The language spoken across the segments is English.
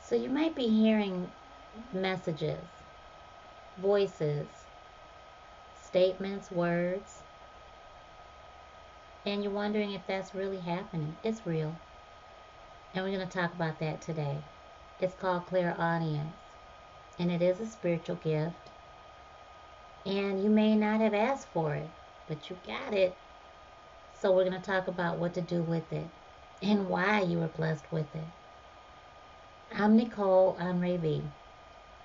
So you might be hearing messages, voices, statements, words, and you're wondering if that's really happening. It's real. And we're going to talk about that today. It's called clairaudience, and it is a spiritual gift. And you may not have asked for it, but you got it. So we're going to talk about what to do with it and why you were blessed with it. I'm Nicole Henri,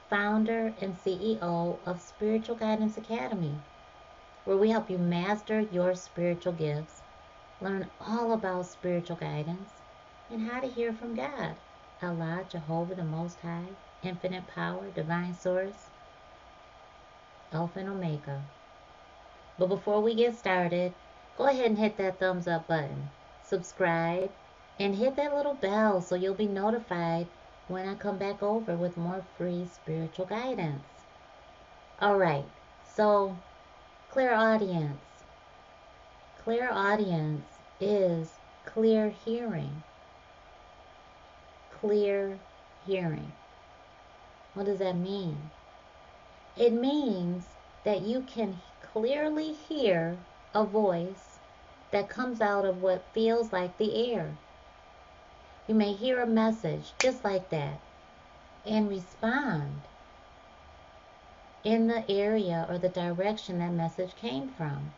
founder and CEO of Spiritual Guidance Academy, where we help you master your spiritual gifts, learn all about spiritual guidance, and how to hear from God, Allah, Jehovah the Most High, Infinite Power, Divine Source, Alpha and Omega. But before we get started, go ahead and hit that thumbs up button, subscribe, and hit that little bell so you'll be notified when I come back over with more free spiritual guidance. Alright, so clairaudience. Clairaudience is clear hearing. Clear hearing. What does that mean? It means that you can clearly hear a voice that comes out of what feels like the air. You may hear a message just like that and respond in the area or the direction that message came from.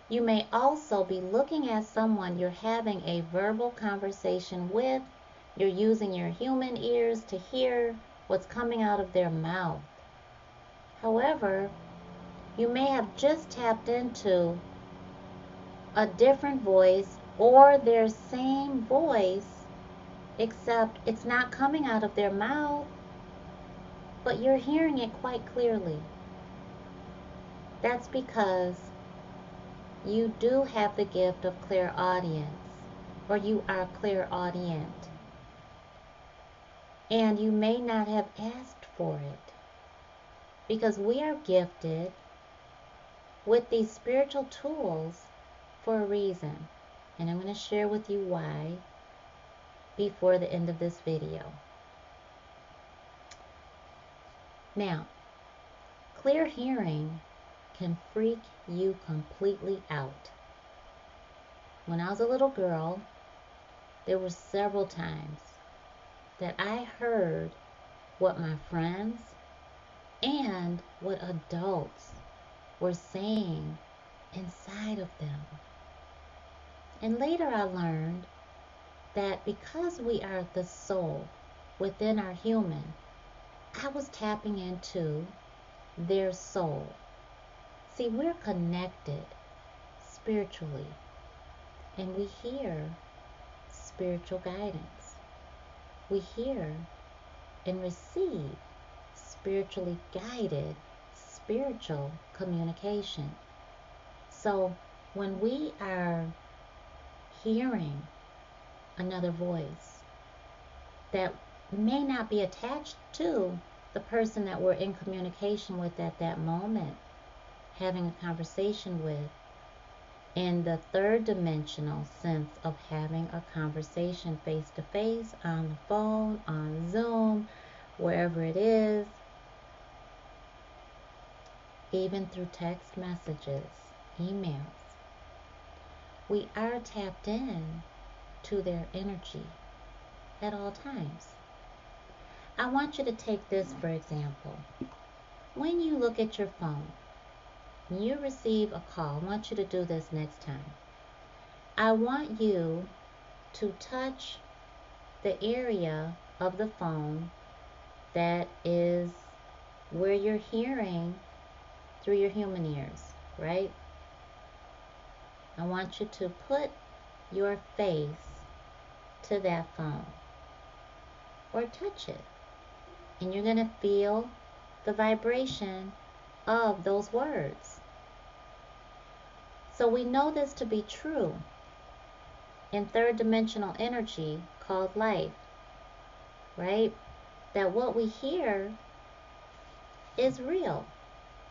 You may also be looking at someone you're having a verbal conversation with. You're using your human ears to hear what's coming out of their mouth. However, you may have just tapped into a different voice or their same voice, except it's not coming out of their mouth, but you're hearing it quite clearly. That's because you do have the gift of clairaudience, or you are clairaudient. And you may not have asked for it, because we are gifted with these spiritual tools for a reason. And I'm going to share with you why before the end of this video. Now, clear hearing can freak you completely out. When I was a little girl, there were several times that I heard what my friends and what adults were saying inside of them. And later I learned that because we are the soul within our human, I was tapping into their soul. See, we're connected spiritually, and we hear spiritual guidance. We hear and receive spiritually guided spiritual communication. So when we are hearing another voice that may not be attached to the person that we're in communication with at that moment, having a conversation with, in the third dimensional sense of having a conversation face to face, on the phone, on Zoom, wherever it is, even through text messages, emails, we are tapped in to their energy at all times. I want you to take this for example. When you look at your phone, you receive a call. I want you to do this next time. I want you to touch the area of the phone that is where you're hearing through your human ears, right? I want you to put your face to that phone or touch it, and you're going to feel the vibration of those words. So we know this to be true in third dimensional energy called life, right? That what we hear is real.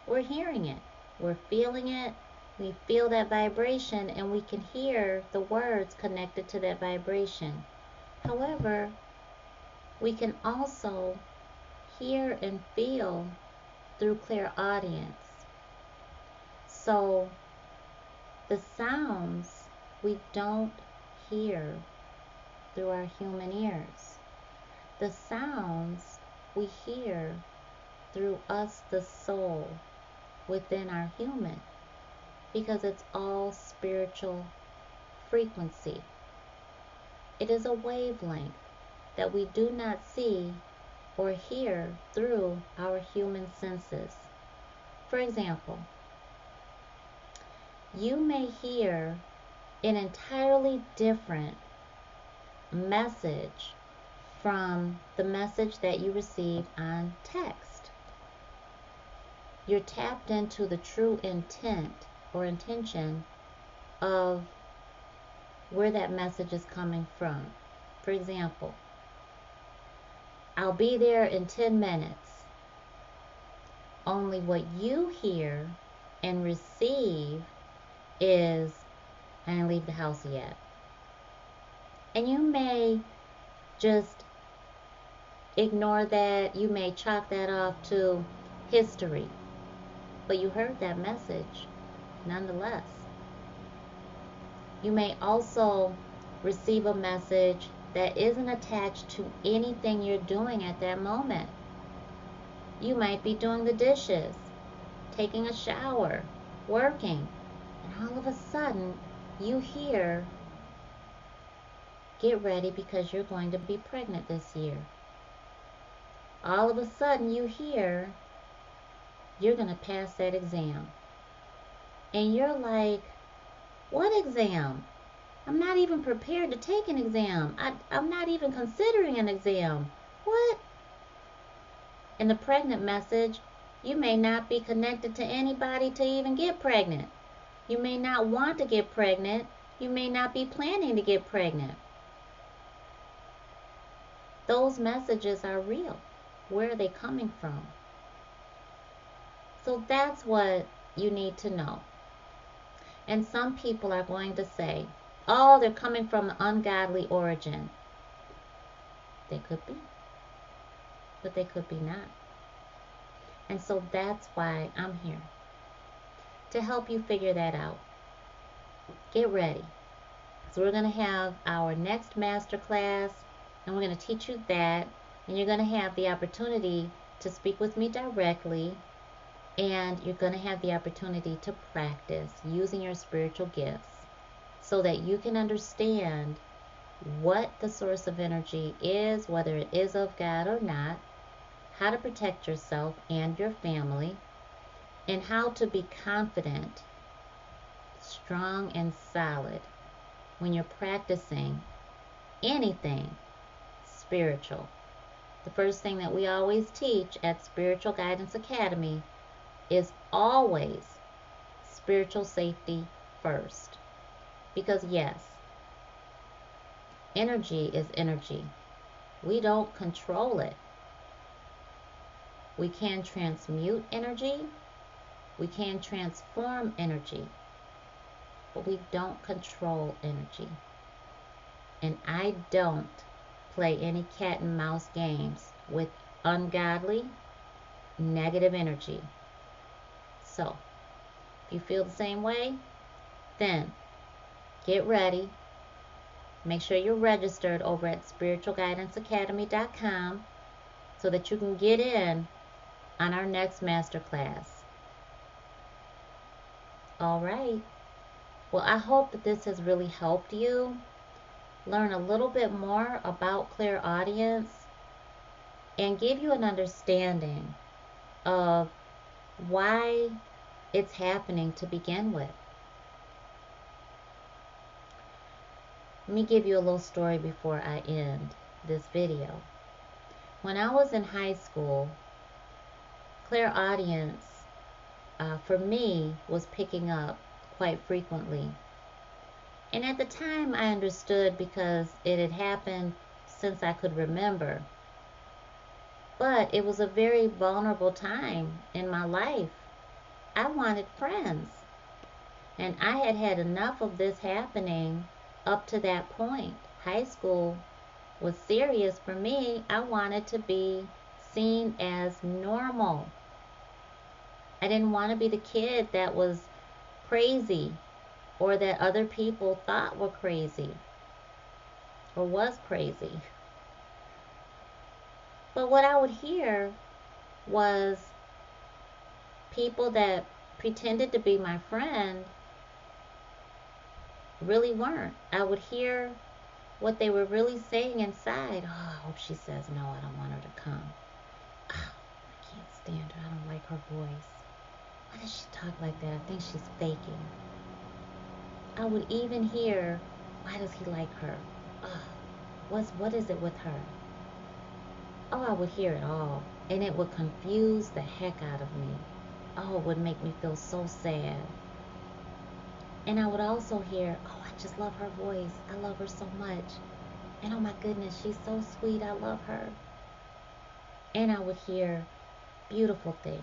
We're hearing it. We're feeling it. We feel that vibration, and we can hear the words connected to that vibration. However, We can also hear and feel through clairaudience. So the sounds we don't hear through our human ears. The sounds we hear through us, the soul, within our human, because it's all spiritual frequency. It is a wavelength that we do not see or hear through our human senses. For example, you may hear an entirely different message from the message that you receive on text. You're tapped into the true intent or intention of where that message is coming from. For example, I'll be there in 10 minutes. Only what you hear and receive is, I didn't leave the house yet. And you may just ignore that. You may chalk that off to history. But you heard that message nonetheless. You may also receive a message that isn't attached to anything you're doing at that moment. You might be doing the dishes, taking a shower, working, and all of a sudden you hear, get ready because you're going to be pregnant this year. All of a sudden you hear, you're going to pass that exam. And you're like, what exam? I'm not even prepared to take an exam. I'm not even considering an exam. What? In the pregnant message, you may not be connected to anybody to even get pregnant. You may not want to get pregnant. You may not be planning to get pregnant. Those messages are real. Where are they coming from? So that's what you need to know. And some people are going to say, oh, they're coming from an ungodly origin. They could be, but they could be not. And so that's why I'm here, to help you figure that out. Get ready. So we're going to have our next master class, and we're going to teach you that, and you're going to have the opportunity to speak with me directly, and you're going to have the opportunity to practice using your spiritual gifts so that you can understand what the source of energy is, whether it is of God or not, how to protect yourself and your family, and how to be confident, strong, and solid when you're practicing anything spiritual. The first thing that we always teach at Spiritual Guidance Academy is always spiritual safety first. Because yes, energy is energy. We don't control it. We can transmute energy. We can transform energy. But we don't control energy. And I don't play any cat and mouse games with ungodly, negative energy. So, if you feel the same way, then get ready. Make sure you're registered over at spiritualguidanceacademy.com so that you can get in on our next master class. All right. Well, I hope that this has really helped you learn a little bit more about clairaudience and give you an understanding of why it's happening to begin with. Let me give you a little story before I end this video. When I was in high school, clairaudience for me was picking up quite frequently. And at the time I understood because it had happened since I could remember. But it was a very vulnerable time in my life. I wanted friends. And I had had enough of this happening up to that point. High school was serious for me, I wanted to be seen as normal. I didn't want to be the kid that was crazy or that other people thought were crazy or was crazy. But what I would hear was people that pretended to be my friend really weren't. I would hear what they were really saying inside. Oh, I hope she says no. I don't want her to come. Oh, I can't stand her. I don't like her voice. Why does she talk like that? I think she's faking. I would even hear, why does he like her? Oh, what is it with her? Oh, I would hear it all. And it would confuse the heck out of me. Oh, it would make me feel so sad. And I would also hear, oh, I just love her voice. I love her so much. And oh my goodness, she's so sweet. I love her. And I would hear beautiful things.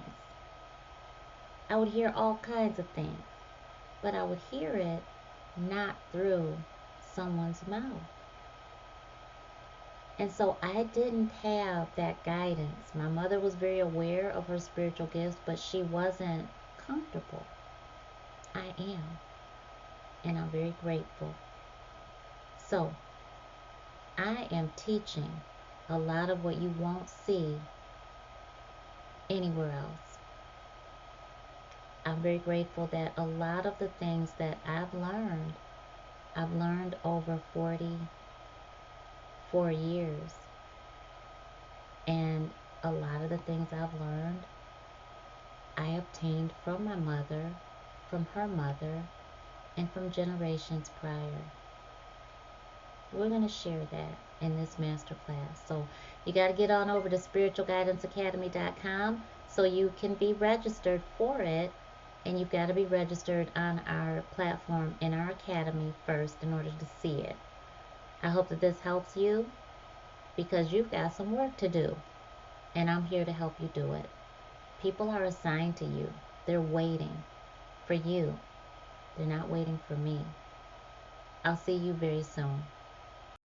I would hear all kinds of things. But I would hear it not through someone's mouth. And so I didn't have that guidance. My mother was very aware of her spiritual gifts, but she wasn't comfortable. I am. And I'm very grateful. So I am teaching a lot of what you won't see anywhere else. I'm very grateful that a lot of the things that I've learned over 44 years. And a lot of the things I've learned, I obtained from my mother, from her mother, and from generations prior. We're going to share that in this masterclass. So you got to get on over to spiritualguidanceacademy.com so you can be registered for it. And you've got to be registered on our platform in our academy first in order to see it. I hope that this helps you because you've got some work to do. And I'm here to help you do it. People are assigned to you. They're waiting for you. They're not waiting for me. I'll see you very soon.